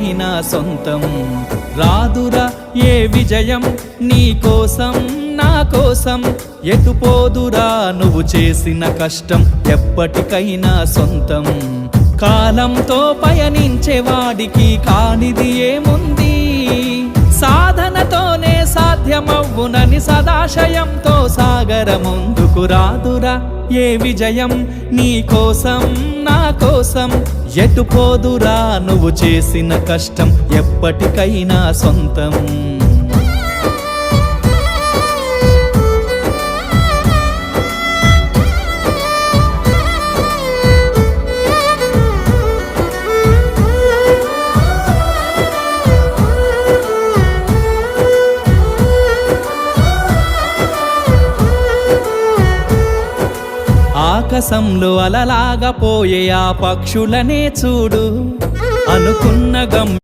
ఎప్పటికైనా సొంతం. రాదురా ఏ విజయం నీ కోసం నా కోసం, ఎటుపోదురా నువ్వు చేసిన కష్టం ఎప్పటికైనా సొంతం. కాలంతో పయనించేవాడికి కానిది ఏముంది, సాధనతోనే సాధ్యమవ్వునని సదాశయంతో సాగర ముందుకు. రాదురా ఏ విజయం నీ కోసం నా కోసం, ఎటుపోదురా నువ్వు చేసిన కష్టం ఎప్పటికైనా సొంతం. ఆకాశంలో అలలాగా పోయే ఆ పక్షులనే చూడు, అనుకున్న గమ్యం